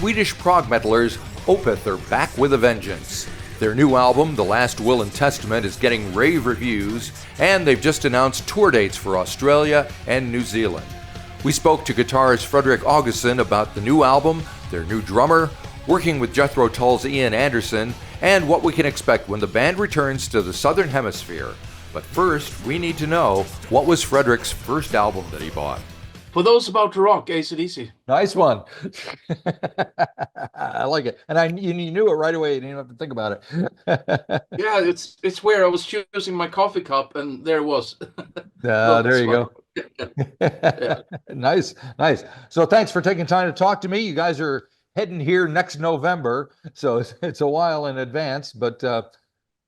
Swedish prog metalers Opeth are back with a vengeance. Their new album, The Last Will and Testament, is getting rave reviews, and they've just announced tour dates for Australia and New Zealand. We spoke to guitarist Fredrik Åkesson about the new album, their new drummer, working with Jethro Tull's Ian Anderson, and what we can expect when the band returns to the Southern Hemisphere. But first, we need to know, what was Fredrik's first album that he bought? For those about to rock, AC/DC. Nice one. I like it. And you knew it right away. You didn't have to think about it. Yeah, it's where I was choosing my coffee cup, and there it was. There you go. Yeah. Nice. So thanks for taking time to talk to me. You guys are heading here next November, so it's a while in advance, but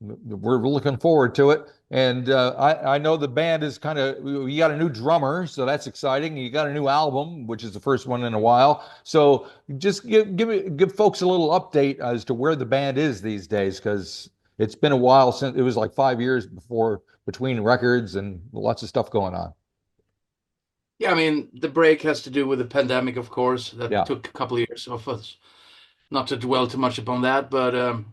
we're looking forward to it. And I know the band is you got a new drummer, so that's exciting. You got a new album, which is the first one in a while. So just give folks a little update as to where the band is these days, because it's been a while since. It was like 5 years between records and lots of stuff going on. Yeah, I mean, the break has to do with the pandemic, of course. That took a couple of years of us. Not to dwell too much upon that, but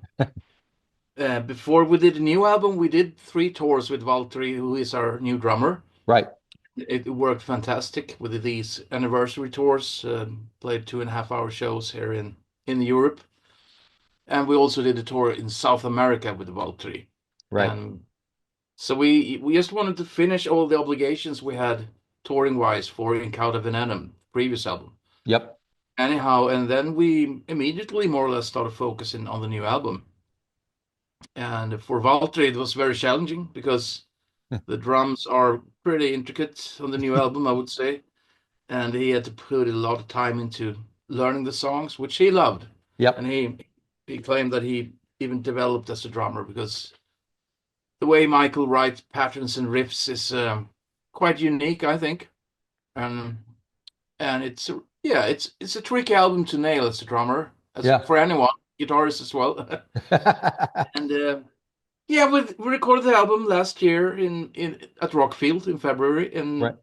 before we did a new album, we did 3 tours with Valtteri, who is our new drummer. Right. It worked fantastic with these anniversary tours. Played 2.5-hour shows here in Europe, and we also did a tour in South America with Valtteri. Right. And so we just wanted to finish all the obligations we had touring wise for In Cauda Venenum, previous album. Yep. Anyhow, and then we immediately more or less started focusing on the new album. And for Valtteri, it was very challenging because the drums are pretty intricate on the new album, I would say. And he had to put a lot of time into learning the songs, which he loved. Yep. And he claimed that he even developed as a drummer, because the way Michael writes patterns and riffs is quite unique, I think. And it's a tricky album to nail as a drummer, for anyone, guitarist as well. And we recorded the album last year at Rockfield in February, and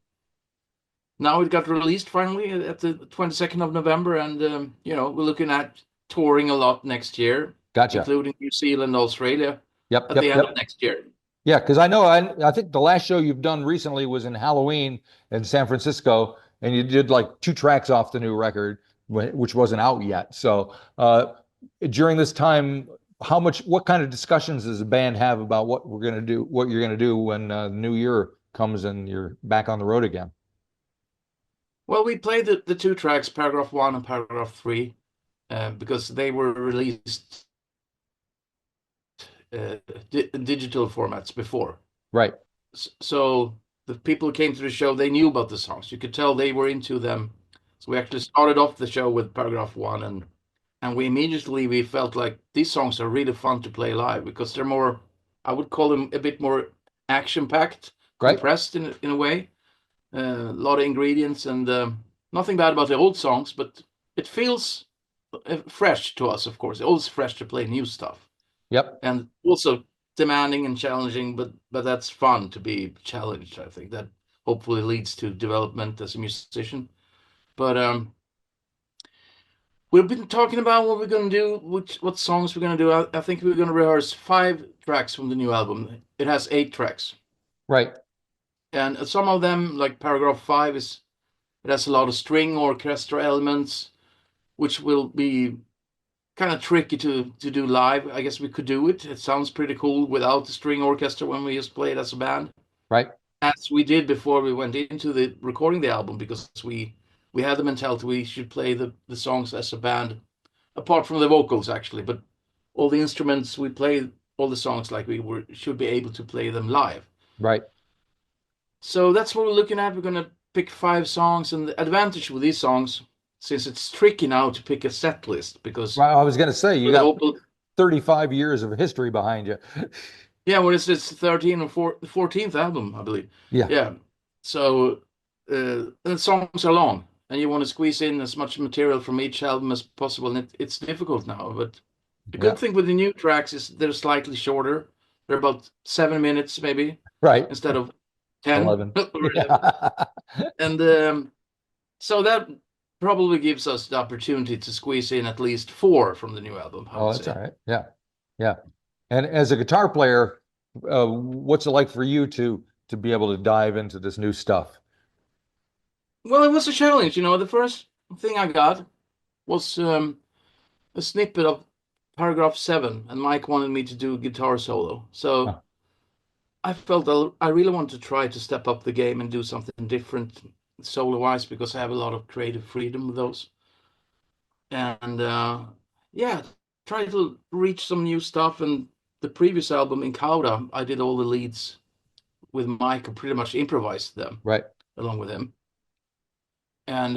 now it got released finally at the 22nd of November, and we're looking at touring a lot next year. Gotcha. Including New Zealand, Australia. Yep. At the end of next year. Yeah, because I think the last show you've done recently was in Halloween in San Francisco, and you did like 2 tracks off the new record, which wasn't out yet. So during this time, what kind of discussions does the band have about what you're going to do when the new year comes and you're back on the road again? Well, we played the 2 tracks, Paragraph 1 and Paragraph 3, because they were released digital formats before. Right. So the people who came to the show, they knew about the songs. You could tell they were into them. So we actually started off the show with Paragraph 1, and we immediately felt like these songs are really fun to play live, because they're more, I would call them a bit more action-packed, compressed in a way. A lot of ingredients, and nothing bad about the old songs, but it feels fresh to us, of course. It's always fresh to play new stuff. Yep. And also demanding and challenging, but that's fun to be challenged. I think that hopefully leads to development as a musician. But we've been talking about what we're going to do, what songs we're going to do. I think we're going to rehearse 5 tracks from the new album. It has 8 tracks. Right. And some of them, like Paragraph 5, it has a lot of string orchestra elements, which will be kind of tricky to do live. I guess we could do it. It sounds pretty cool without the string orchestra when we just play it as a band. Right. As we did before we went into the recording the album, because we had the mentality we should play the songs as a band, apart from the vocals actually, but all the instruments, we play all the songs like we should be able to play them live. Right. So that's what we're looking at. We're going to pick 5 songs, and the advantage with these songs, since it's tricky now to pick a set list, because I was going to say you got 35 years of history behind you. Yeah, well, it's 14th album, I believe. Yeah. So the songs are long, and you want to squeeze in as much material from each album as possible, and it's difficult now. But the good thing with the new tracks is they're slightly shorter. They're about 7 minutes, maybe. Right. Instead of 10. 11. And so that probably gives us the opportunity to squeeze in at least 4 from the new album, I Oh, would that's say. all right. Yeah. Yeah. And as a guitar player, what's it like for you to be able to dive into this new stuff? Well, it was a challenge. The first thing I got was a snippet of paragraph 7, and Mike wanted me to do a guitar solo. So Oh, I felt I really want to try to step up the game and do something different solo-wise because I have a lot of creative freedom with those. And yeah, try to reach some new stuff. And the previous album in Cauda, I did all the leads with Mike and pretty much improvised them right. along with him. And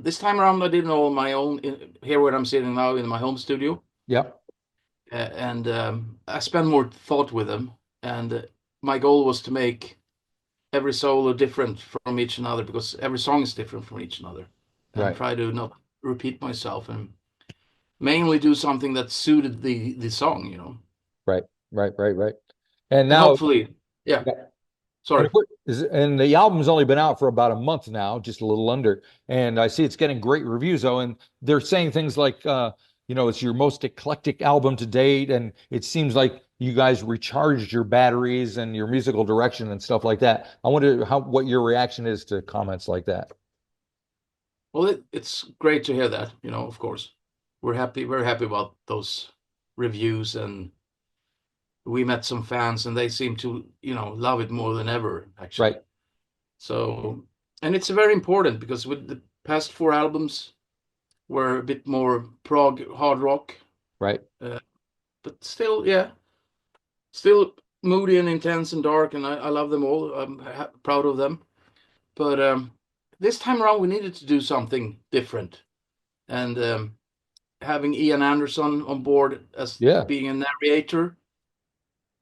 this time around, I did it all on my own here where I'm sitting now in my home studio. Yep. And I spent more thought with them. And my goal was to make every solo different from each another because every song is different from each another. And Right. try to not repeat myself and mainly do something that suited the song. Right. Right. Right. Right. And And now, hopefully, yeah, yeah. sorry. And the album's only been out for about a month now, just a little under. And I see it's getting great reviews though. And they're saying things like, it's your most eclectic album to date. And it seems like you guys recharged your batteries and your musical direction and stuff like that. I wonder what your reaction is to comments like that. Well, it's great to hear that, of course. Very happy about those reviews, and we met some fans and they seem to, love it more than ever, actually. Right. So, and it's very important because with the past 4 albums were a bit more prog hard rock, Right. but still, yeah, still moody and intense and dark, and I love them all. I'm proud of them. But this time around, we needed to do something different. And having Ian Anderson on board as Yeah. being a narrator,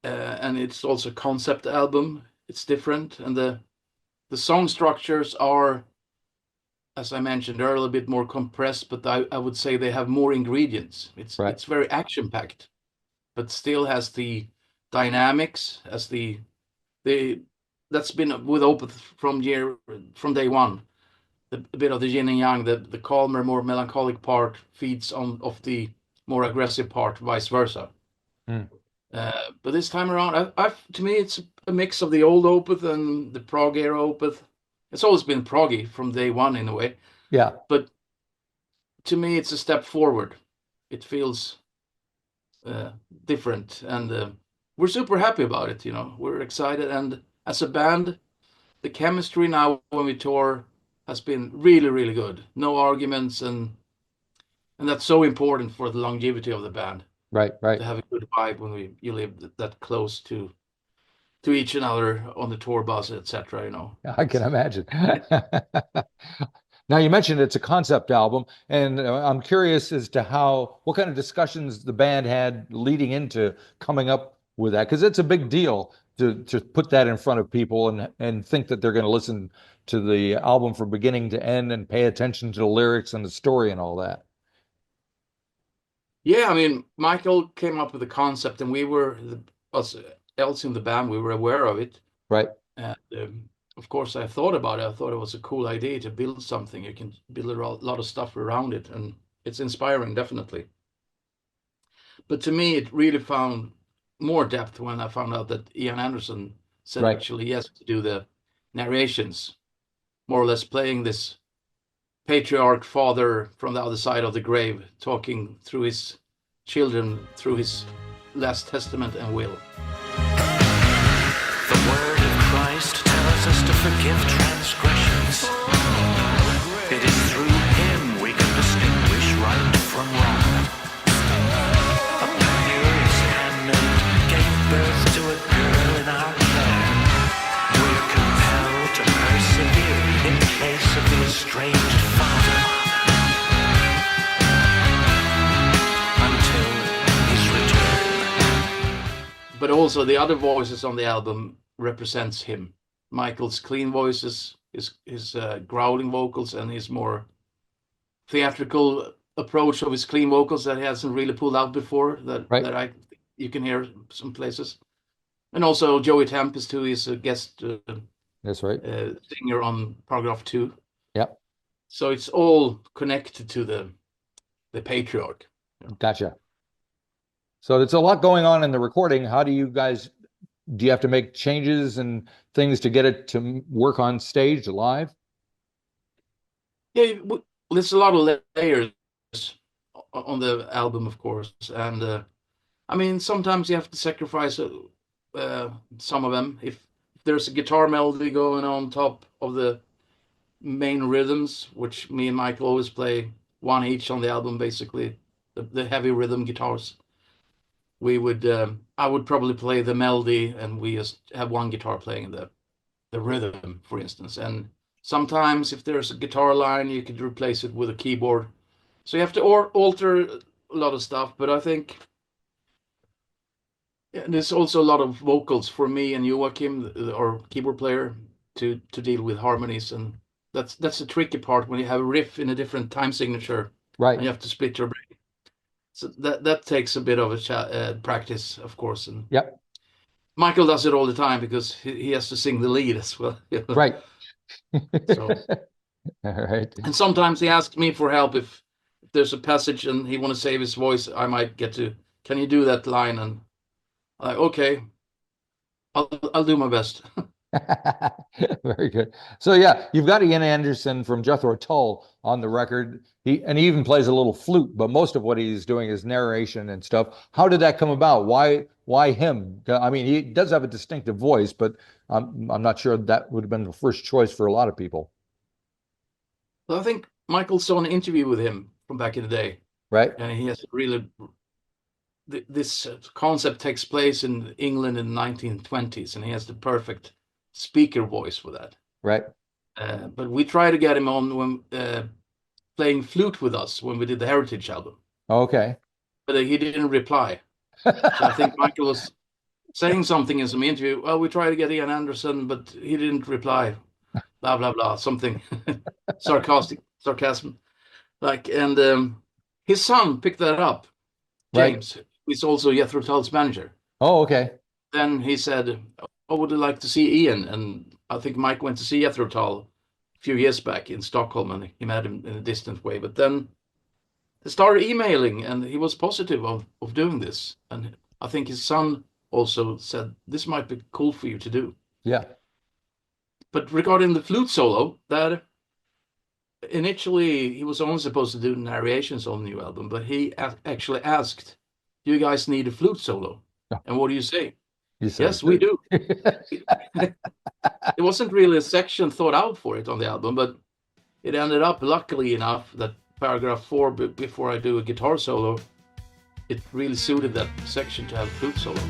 and it's also a concept album. It's different, and the song structures are, as I mentioned earlier, a bit more compressed. But I would say they have more ingredients. Right. It's very action packed, but still has the dynamics as the that's been with Opeth from day one. A bit of the yin and yang, the calmer, more melancholic part feeds on of the more aggressive part, vice versa. Mm. But this time around, to me, it's a mix of the old Opeth and the prog era Opeth. It's always been proggy from day one in a way, Yeah. but to me, it's a step forward. It feels different, and we're super happy about it. We're excited, and as a band, the chemistry now when we tour has been really, really good. No arguments, and that's so important for the longevity of the band Right. Right. to have a good vibe when you live that close to each other on the tour bus, etc. I can imagine. Now you mentioned it's a concept album, and I'm curious as to what kind of discussions the band had leading into coming up with that, because it's a big deal to put that in front of people and think that they're going to listen to the album from beginning to end and pay attention to the lyrics and the story and all that. Yeah, I mean, Michael came up with the concept, and us else in the band, we were aware of it. Right. And of course, I thought about it. I thought it was a cool idea to build something. You can build a lot of stuff around it, and it's inspiring, definitely. But to me, it really found more depth when I found out that Ian Anderson said Right. actually yes to do the narrations, more or less playing this patriarch father from the other side of the grave, talking through his children, through his last testament and will. The word of Christ tells us to forgive transgressions. It is through him we can distinguish right from wrong. A penurious handmaid gave birth to a girl in our care. We're compelled to persevere in place of the estranged father until his return. But also the other voices on the album represents him. Michael's clean voices, his growling vocals, and his more theatrical approach of his clean vocals that he hasn't really pulled out before. Right. That you can hear some places. And also Joey Tempest, who is a guest That's right. singer on Paragraph 2. Yep. So it's all connected to the patriarch. Gotcha. So there's a lot going on in the recording. How do you have to make changes and things to get it to work on stage live? Yeah, there's a lot of layers on the album, of course, and I mean, sometimes you have to sacrifice some of them. If there's a guitar melody going on top of the main rhythms, which me and Mike always play one each on the album, basically, the heavy rhythm guitars. I would probably play the melody, and we just have one guitar playing the rhythm, for instance. And sometimes, if there's a guitar line, you could replace it with a keyboard. So you have to alter a lot of stuff. But I think there's also a lot of vocals for me and Joachim, our keyboard player, to deal with harmonies, and that's the tricky part when you have a riff in a different time signature, Right. and you have to split your brain. So that takes a bit of a practice, of course. And Yep. Michael does it all the time because he has to sing the lead as well. Right. So, all right. and sometimes he asks me for help if there's a passage and he want to save his voice. I might get to, can you do that line? And I'm like, okay, I'll do my best. Very good. So yeah, you've got Ian Anderson from Jethro Tull on the record. He even plays a little flute, but most of what he's doing is narration and stuff. How did that come about? Why him? I mean, he does have a distinctive voice, but I'm not sure that would have been the first choice for a lot of people. Well, I think Michael saw an interview with him from back in the day, right? And he has really, this concept takes place in England in the 1920s, and he has the perfect speaker voice for that. Right. But we tried to get him on when playing flute with us when we did the Heritage album. Okay. But he didn't reply. So I think Michael was saying something in some interview. Well, we tried to get Ian Anderson, but he didn't reply. Blah blah blah. Something sarcasm. Like, and his son picked that up. James, who's also Jethro Tull's manager. Oh, okay. Then he said, "I would like to see Ian," and I think Mike went to see Jethro Tull a few years back in Stockholm, and he met him in a distant way. But then they started emailing, and he was positive of doing this. And I think his son also said, "This might be cool for you to do." Yeah. But regarding the flute solo, that initially he was only supposed to do narrations on the new album, but he actually asked, "Do you guys need a flute solo?" Oh. And what do you say? Yes, we do. It wasn't really a section thought out for it on the album, but it ended up, luckily enough, that paragraph 4, before I do a guitar solo, it really suited that section to have a flute solo.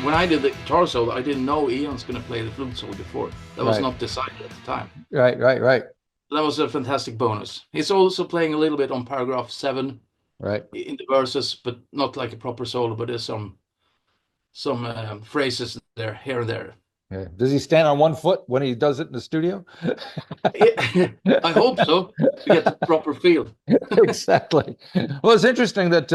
When I did the guitar solo, I didn't know Ian's going to play the flute solo before. That was not decided at the time. Right. That was a fantastic bonus. He's also playing a little bit on paragraph 7, right, in the verses, but not like a proper solo. But there's some phrases there, here and there. Yeah. Does he stand on one foot when he does it in the studio? I hope so, to get the proper feel. Exactly. Well, it's interesting that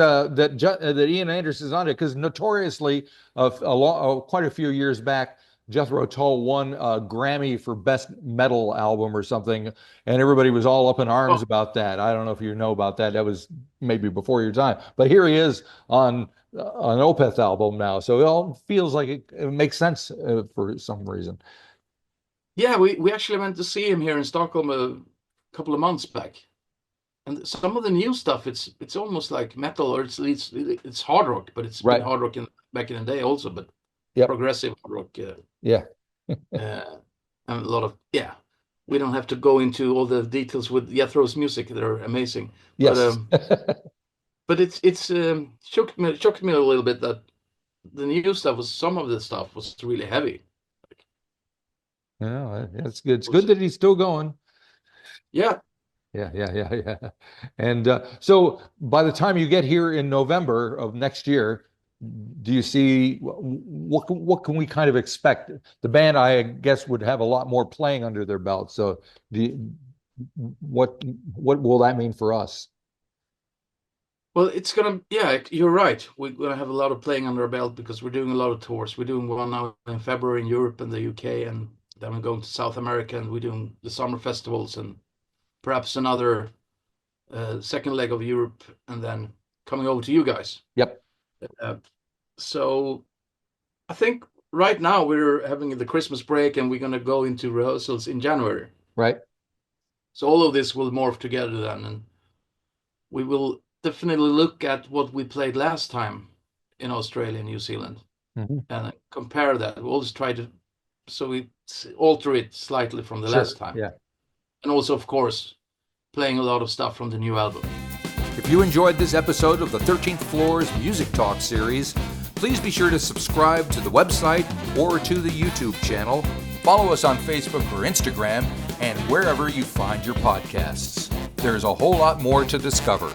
Ian Anderson is on it, because notoriously, quite a few years back, Jethro Tull won a Grammy for Best Metal Album or something, and everybody was all up in arms about that. I don't know if you know about that. That was maybe before your time. But here he is on an Opeth album now, so it all feels like it makes sense for some reason. Yeah, we actually went to see him here in Stockholm a couple of months back, and some of the new stuff, it's almost like metal, or it's hard rock, but it's been hard rock back in the day also, but progressive rock. And a lot of we don't have to go into all the details with Jethro's music. They're amazing. Yes. But it's shocked me a little bit that the new stuff was, some of the stuff was really heavy. Yeah, that's good. It's good that he's still going. Yeah. Yeah. And so by the time you get here in November of next year, do you see what can we kind of expect? The band, I guess, would have a lot more playing under their belt. So what will that mean for us? Well, it's gonna, yeah, you're right. We're gonna have a lot of playing under our belt because we're doing a lot of tours. We're doing one now in February in Europe and the UK, and then we're going to South America, and we're doing the summer festivals, and perhaps another second leg of Europe, and then coming over to you guys. Yep. So I think right now we're having the Christmas break, and we're going to go into rehearsals in January. Right. So all of this will morph together then, and we will definitely look at what we played last time in Australia and New Zealand, and compare that. We'll always try to, so we alter it slightly from the last time. Yeah. And also, of course, playing a lot of stuff from the new album. If you enjoyed this episode of the 13th Floor's Music Talk series, please be sure to subscribe to the website or to the YouTube channel. Follow us on Facebook or Instagram, and wherever you find your podcasts. There's a whole lot more to discover.